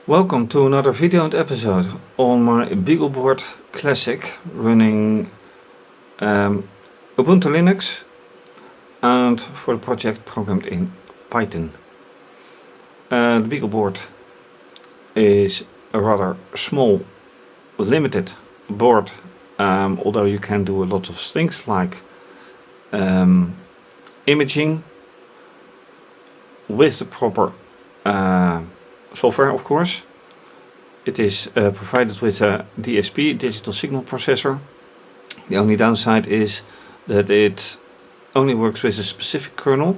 Welcome to another video and episode on my BeagleBoard Classic running Ubuntu Linux and for the project programmed in Python. The BeagleBoard is a rather small, limited board, although you can do a lot of things like imaging with the proper software, of course. It is provided with a DSP, digital signal processor. The only downside is that it only works with a specific kernel,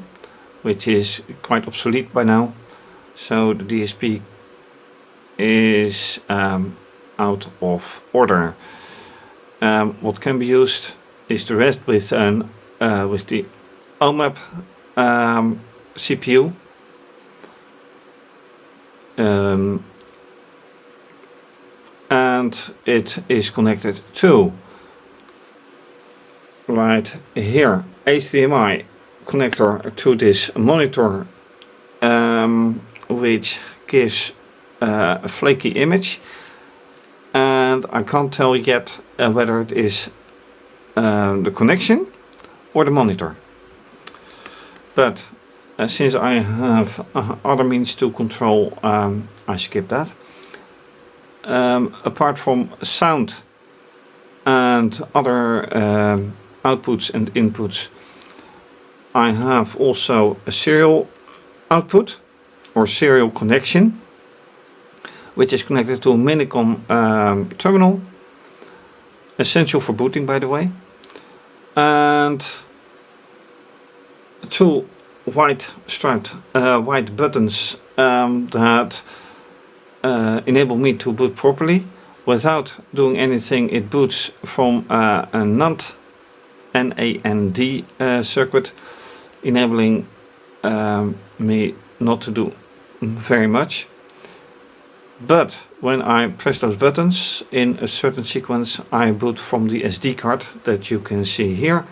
which is quite obsolete by now. So the DSP is out of order. What can be used is the rest with the OMAP CPU. And it is connected to right here HDMI connector to this monitor, which gives a flaky image, and I can't tell yet whether it is the connection or the monitor. But since I have other means to control, I skip that. Apart from sound and other outputs and inputs, I have also a serial output or serial connection, which is connected to a Minicom terminal, essential for booting, by the way, and two white striped white buttons that enable me to boot properly. Without doing anything, it boots from a NAND circuit, enabling me not to do very much. But when I press those buttons in a certain sequence, I boot from the SD card that you can see here,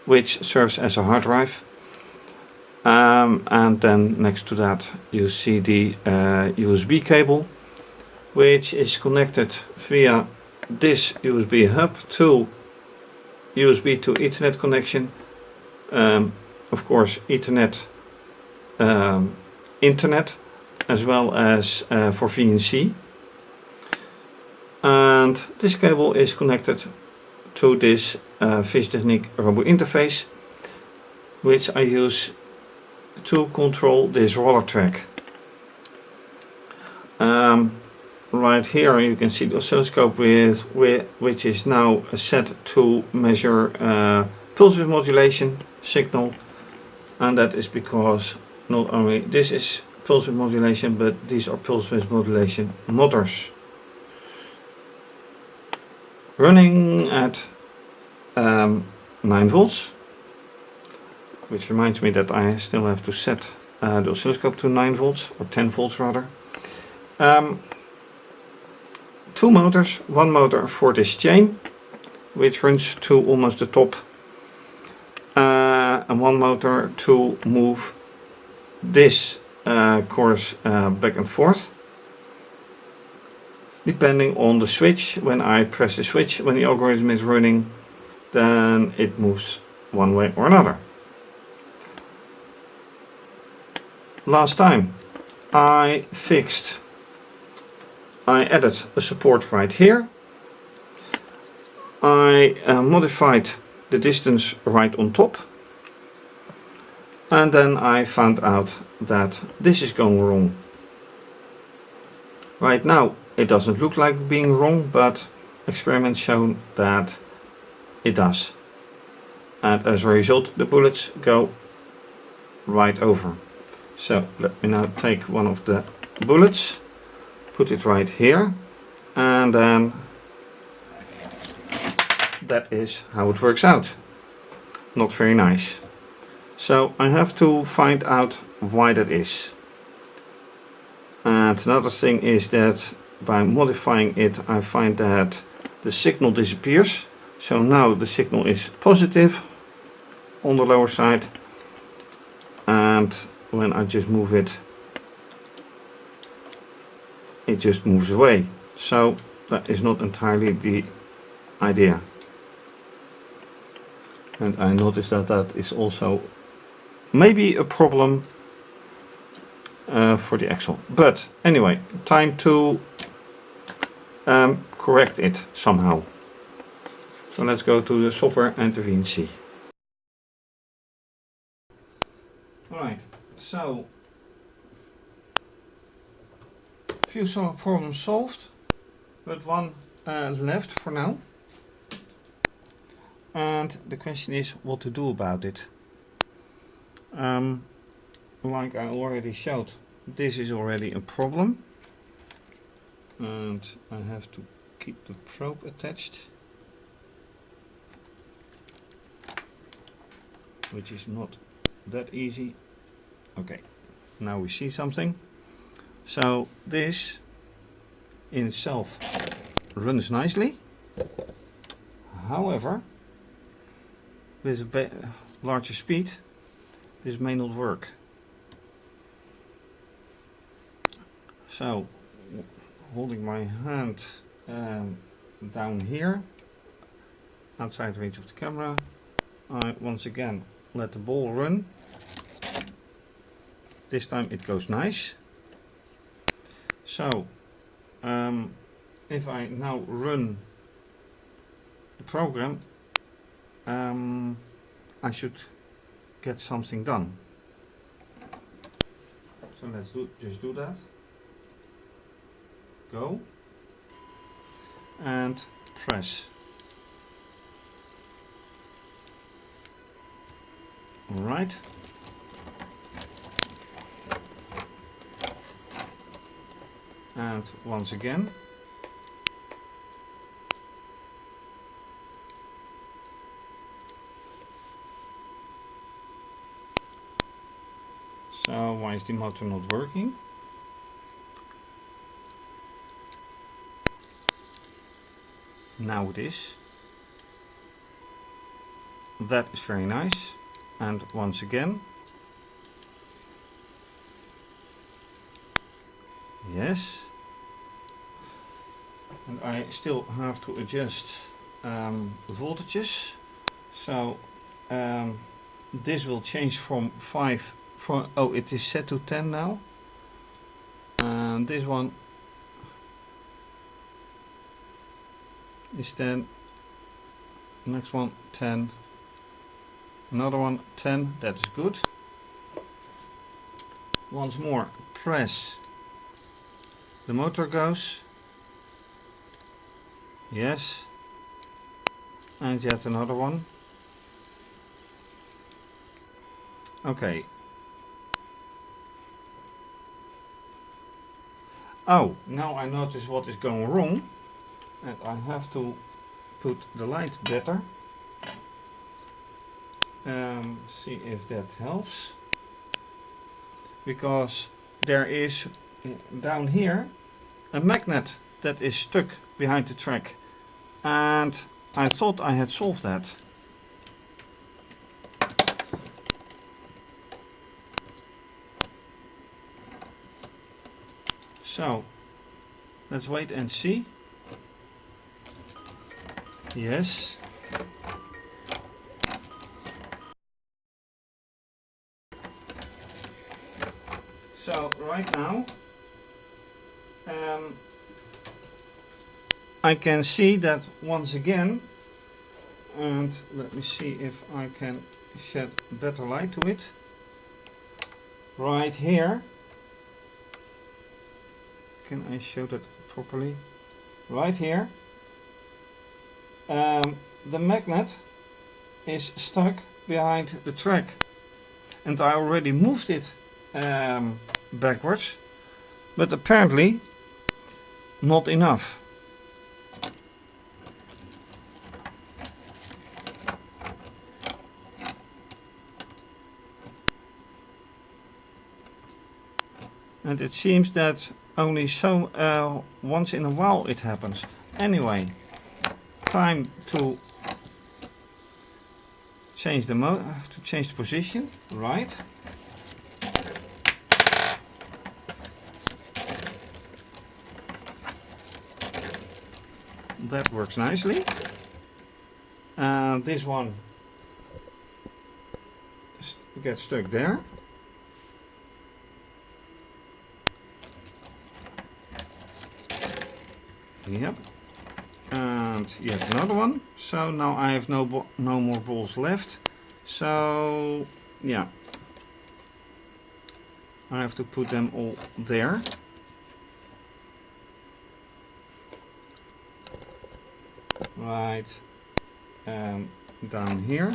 which serves as a hard drive. And then next to that you see the USB cable, which is connected via this USB hub to USB to Ethernet connection. Of course, Ethernet, Internet, as well as for VNC. And this cable is connected to this fischertechnik robot interface, which I use to control this roller track. Right here you can see the oscilloscope which is now set to measure pulse width modulation signal, and that is because not only this is pulse width modulation, but these are pulse width modulation motors running at 9 volts. Which reminds me that I still have to set the oscilloscope to 9 volts, or 10 volts rather. Two motors, one motor for this chain, which runs to almost the top, and one motor to move this course back and forth, depending on the switch. When I press the switch, when the algorithm is running, then it moves one way or another. Last time I added a support right here. I modified the distance right on top, and then I found out that this is going wrong. Right now it doesn't look like being wrong, but experiments show that it does, and as a result the bullets go right over. So let me now take one of the bullets, put it right here, and then that is how it works out. Not very nice. So I have to find out why that is. And another thing is that by modifying it, I find that the signal disappears. So now the signal is positive on the lower side, and when I just move it it just moves away. So that is not entirely the idea. And I noticed that that is also maybe a problem for the axle. But anyway, time to correct it somehow. So let's go to the software and the VNC. Alright, so few problems solved, but one left for now. And the question is what to do about it. Like I already showed, this is already a problem. And I have to keep the probe attached, which is not that easy. Okay, now we see something. So this in itself runs nicely. However, with a larger speed, this may not work. So, holding my hand down here, outside range of the camera, I once again let the ball run. This time it goes nice. So, if I now run the program, I should get something done. So let's just do that. Go and press. All right. And once again. So why is the motor not working? Now it is. That is very nice. And once again. Yes. And I still have to adjust the voltages. So this will change from 5 oh, it is set to 10 now. And this one is 10. Next one 10. Another one 10. That is good. Once more, press. The motor goes. Yes. And yet another one. Okay. Oh, now I notice what is going wrong, and I have to put the light better. See if that helps. Because there is down here a magnet that is stuck behind the track, and I thought I had solved that. So let's wait and see. Yes. So right now I can see that once again, and let me see if I can shed better light to it. Right here. Can I show that properly? Right here. The magnet is stuck behind the track, and I already moved it backwards, but apparently not enough. And it seems that only so once in a while it happens. Anyway, time to change the position. Right. that works nicely. And this one gets stuck there. Yep. And yet another one. So now I have no more balls left. So yeah, I have to put them all there. Right down here.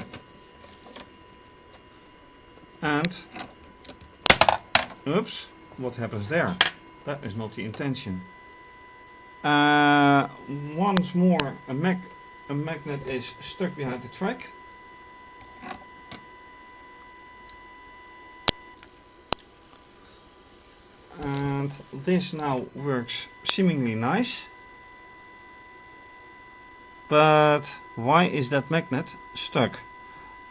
And oops, what happens there? That is not the intention. Once more, a magnet is stuck behind the track. And this now works seemingly nice. But why is that magnet stuck?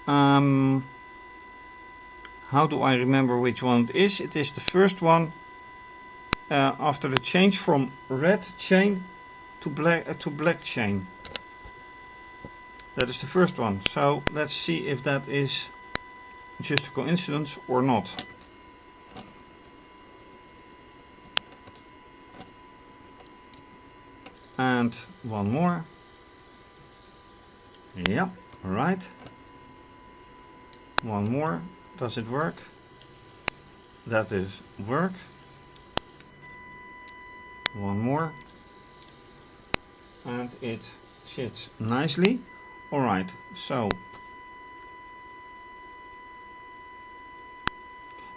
How do I remember which one it is? It is the first one after the change from red chain to black chain. That is the first one. So let's see if that is just a coincidence or not. And one more. Yeah, right. One more. Does it work? That is work. One more. And it sits nicely. Alright, so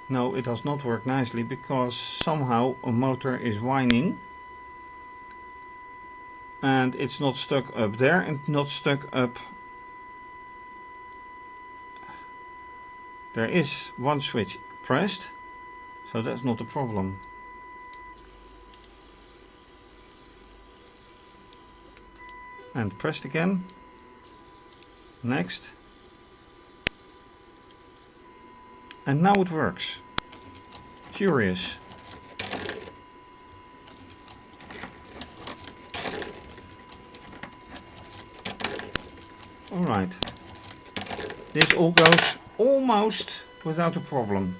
no, it does not work nicely because somehow a motor is whining. And it's not stuck up there and not stuck up. There is one switch pressed, so that's not a problem. And pressed again. Next. And now it works. Curious. Alright. This all goes almost without a problem.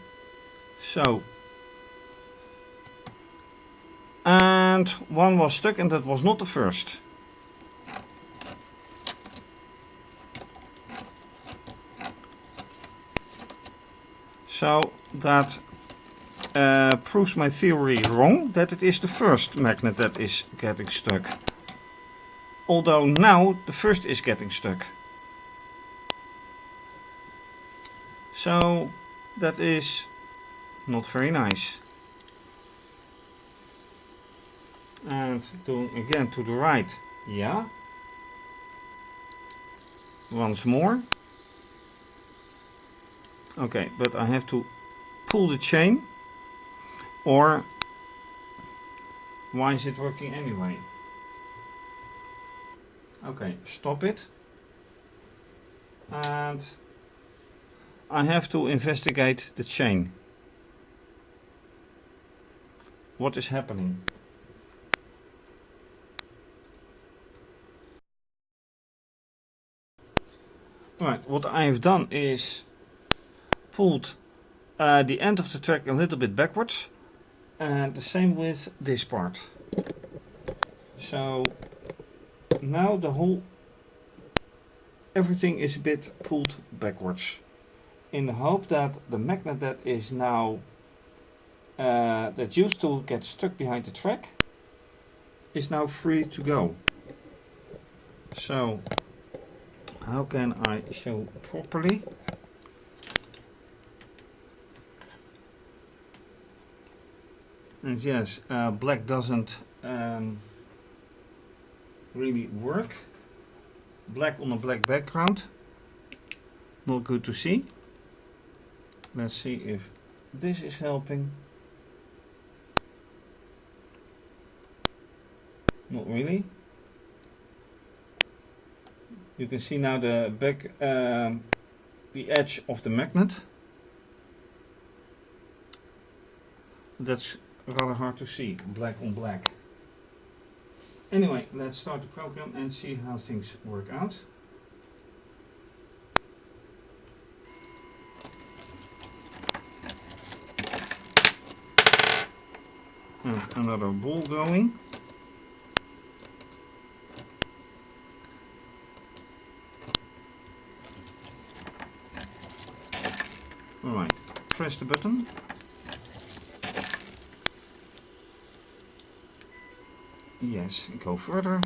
So. And one was stuck and that was not the first. So that proves my theory wrong, that it is the first magnet that is getting stuck. Although now the first is getting stuck. So that is not very nice. And doing again to the right, yeah. Once more. Okay, but I have to pull the chain, or why is it working anyway? Okay, stop it. And I have to investigate the chain. What is happening? Alright, what I have done is pulled the end of the track a little bit backwards, and the same with this part. So now everything is a bit pulled backwards, in the hope that the magnet that is now that used to get stuck behind the track is now free to go. So how can I show properly? And yes, black doesn't really work. Black on a black background, not good to see. Let's see if this is helping. Not really. You can see now the edge of the magnet. That's rather hard to see, black on black. Anyway, let's start the program and see how things work out. And another ball going. Alright, press the button. Yes, go further.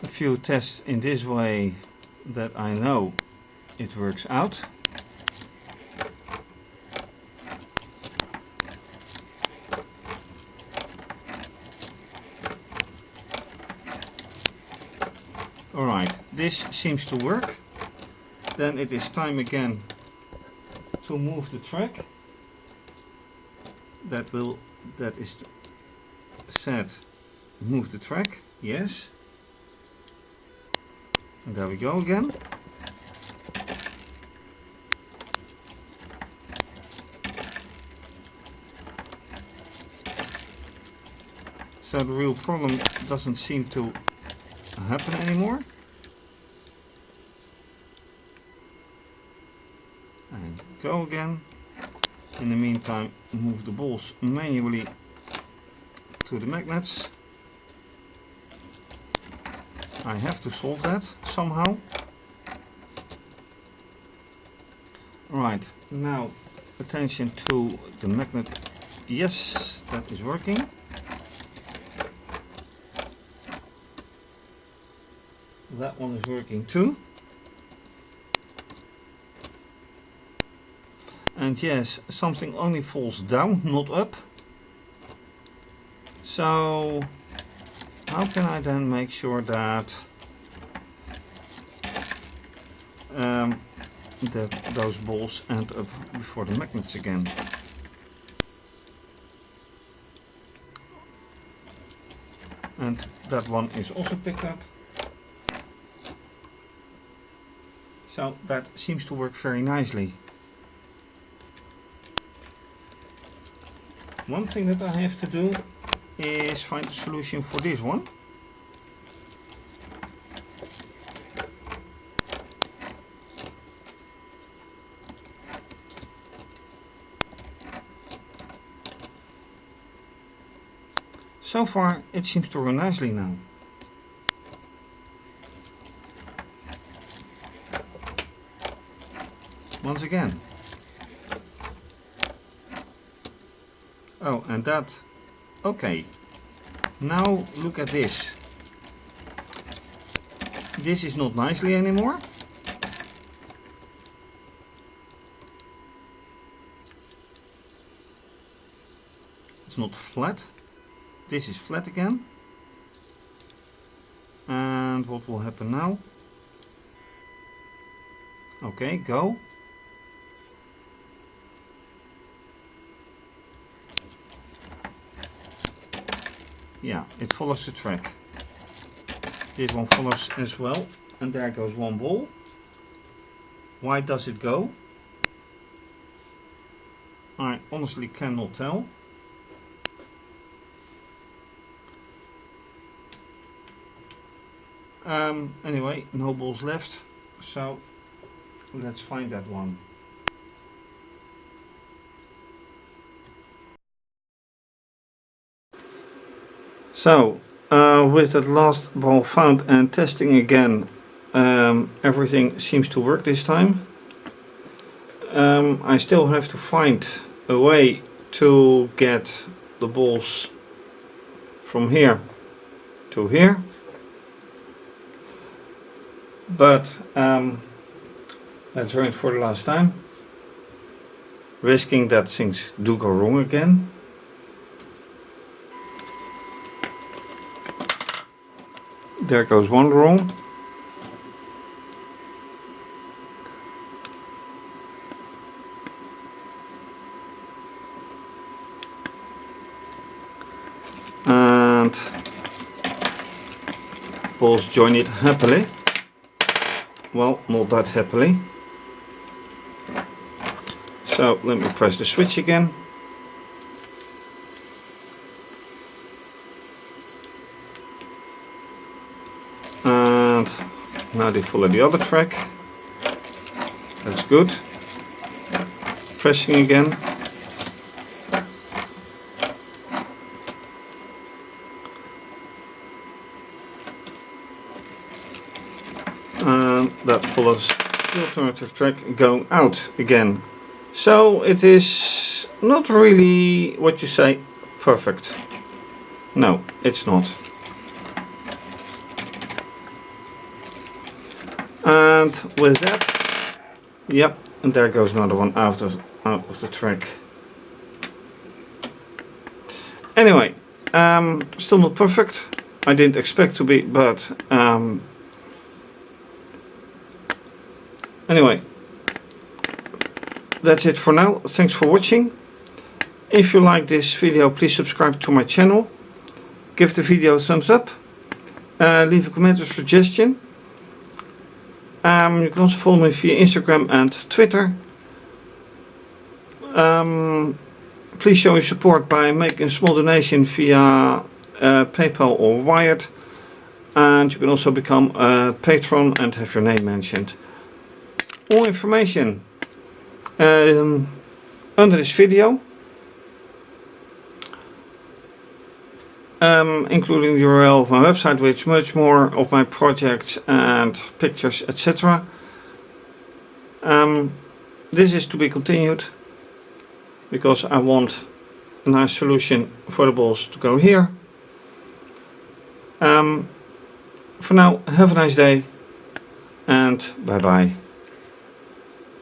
A few tests in this way that I know it works out. Alright, this seems to work. Then it is time again to move the track. That is set. Move the track, yes. And there we go again. So the real problem doesn't seem to happen anymore. And go again. In the meantime, move the balls manually to the magnets. I have to solve that somehow. Right, now attention to the magnet. Yes, that is working. That one is working too. And yes, something only falls down, not up. So how can I then make sure that that those balls end up before the magnets again? And that one is also picked up. So that seems to work very nicely. One thing that I have to do is find a solution for this one. So far it seems to run nicely now. Once again. Oh, and that, okay. Now look at this. This is not nicely anymore. It's not flat. This is flat again. And what will happen now? Okay, go. Yeah, it follows the track. This one follows as well, and there goes one ball. Why does it go? I honestly cannot tell. Anyway, no balls left, so let's find that one. So, with that last ball found and testing again, everything seems to work this time. I still have to find a way to get the balls from here to here. But let's try it for the last time, risking that things do go wrong again. There goes one wrong. And balls join it happily. well, not that happily. So let me press the switch again. And now they follow the other track. That's good. Pressing again. And that follows the alternative track going out again. So it is not really what you say perfect. No, it's not. And with that, yep, and there goes another one out of the track. Anyway, still not perfect. I didn't expect to be, but anyway, that's it for now. Thanks for watching. If you like this video, please subscribe to my channel. Give the video a thumbs up. Leave a comment or suggestion. You can also follow me via Instagram and Twitter. Please show your support by making a small donation via PayPal or Wired. And you can also become a patron and have your name mentioned. All information under this video, including the URL of my website, with much more of my projects and pictures, etc. This is to be continued because I want a nice solution for the balls to go here. For now, have a nice day and bye bye.